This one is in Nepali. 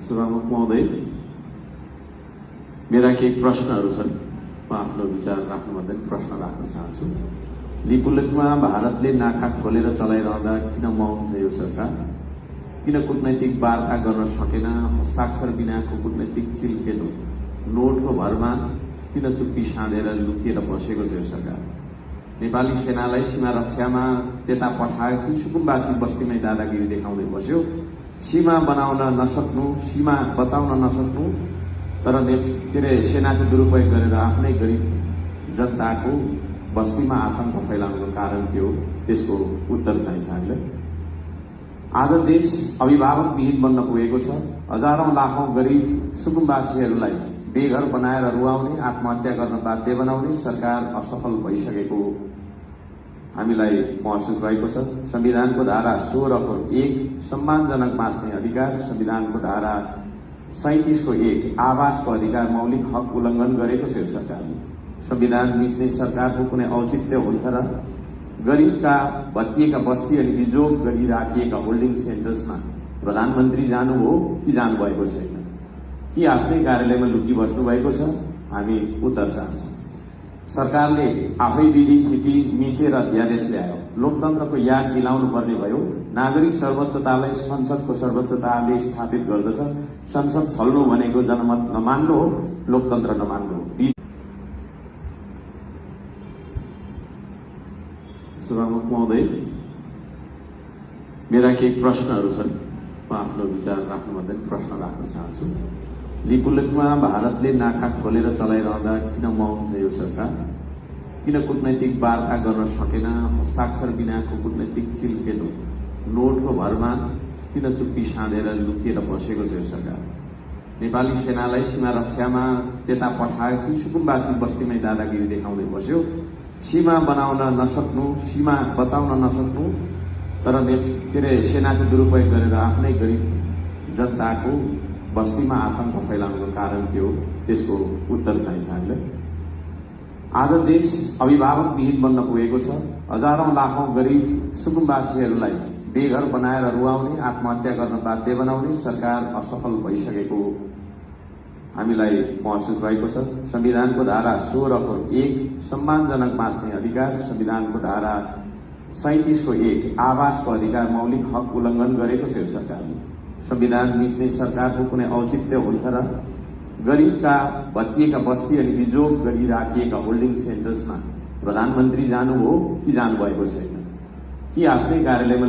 सभामुख महोदय, मेरा केही प्रश्नहरू छन्। म आफ्नो विचार राख्नुभन्दा पनि प्रश्न राख्न चाहन्छु। लिपुलेखमा भारतले नाका खोलेर चलाइरहँदा किन मौन छ यो सरकार? किन कूटनैतिक वार्ता गर्न सकेन? हस्ताक्षर बिनाको कूटनैतिक चिलखेतो नोटको भरमा किन चुप्पी साँधेर लुकिएर बसेको छ यो सरकार? नेपाली सेनालाई सीमा रक्षामा त्यता पठायो कि सुकुम्बासी बस्तीमै दादागिरी देखाउँदै बस्यो? सीमा बनाउन नसक्नु, सीमा बचाउन नसक्नु, तर सेनाको दुरुपयोग गरेर आफ्नै गरिब जनताको बस्तीमा आतंक फैलाउनुको कारण के हो? त्यसको उत्तर चाहिन्छ हामीलाई। आज देश अभिभावकविहीन बन्न पुगेको छ। हजारौं लाखौं गरिब सुकुम्बासीहरूलाई बेघर बनाएर रुवाउने, आत्महत्या गर्न बाध्य बनाउने सरकार असफल भइसकेको हामीलाई महसुस भएको छ। संविधानको धारा 16 को 1 सम्मानजनक बाँच्ने अधिकार, संविधानको धारा 37 को 1 आवासको अधिकार, मौलिक हक उल्लङ्घन गरेको छ यो सरकारले। संविधान मिच्ने सरकारको कुनै औचित्य हुन्छ र? गरिबका भत्किएका बस्ती अनि बिजोग गरी राखिएका होल्डिङ सेन्टर्समा प्रधानमन्त्री जानु हो कि जानुभएको छैन? कि आफ्नै कार्यालयमा लुकी बस्नु भएको छ? हामी उत्तर चाहन्छौँ। सरकारले आफै विधि नीति मिचेर अध्यादेश ल्यायो। लोकतन्त्रको याद दिलाउनु पर्ने भयो। नागरिक सर्वोच्चतालाई संसदको सर्वोच्चताले स्थापित गर्दछ। संसद छल्नु भनेको जनमत नमान्नु हो, लोकतन्त्र नमान्नु हो। सभामुख महोदय, मेरा केही प्रश्नहरू छन्। म आफ्नो विचार राख्नुभन्दा पनि प्रश्न राख्न चाहन्छु। लिपुलेखमा भारतले नाका खोलेर चलाइरहँदा किन मौन छ यो सरकार? किन कूटनैतिक वार्ता गर्न सकेन? हस्ताक्षर बिनाको कूटनैतिक चिलखेतो नोटको भरमा किन चुप्पी साँधेर लुकिएर बसेको छ यो सरकार? नेपाली सेनालाई सीमा रक्षामा त्यता पठायो कि सुकुम्बासी बस्तीमै दादागिरी देखाउँदै बस्यो? सीमा बनाउन नसक्नु, सीमा बचाउन नसक्नु, तर सेनाको दुरुपयोग गरेर आफ्नै गरिब जनताको बस्तीमा आतंक फैलाउनुको कारण के हो? त्यसको उत्तर चाहिन्छ हामीलाई। आज देश अभिभावकविहीन बन्न पुगेको छ। हजारौं लाखौं गरिब सुकुम्बासीहरूलाई बेघर बनाएर रुवाउने, आत्महत्या गर्न बाध्य बनाउने सरकार असफल भइसकेको हामीलाई महसुस भएको छ। संविधानको धारा 16 को 1 सम्मानजनक बाँच्ने अधिकार, संविधानको धारा 37 को 1 आवासको अधिकार, मौलिक हक उल्लङ्घन गरेको छ यो सरकारले। संविधान मिच्ने सरकारको कुनै औचित्य हुन्छ र? गरिबका भत्किएका बस्ती अनि बिजोग गरी राखिएका होल्डिङ सेन्टर्समा प्रधानमन्त्री जानु हो कि जानुभएको छैन? कि आफ्नै कार्यालयमा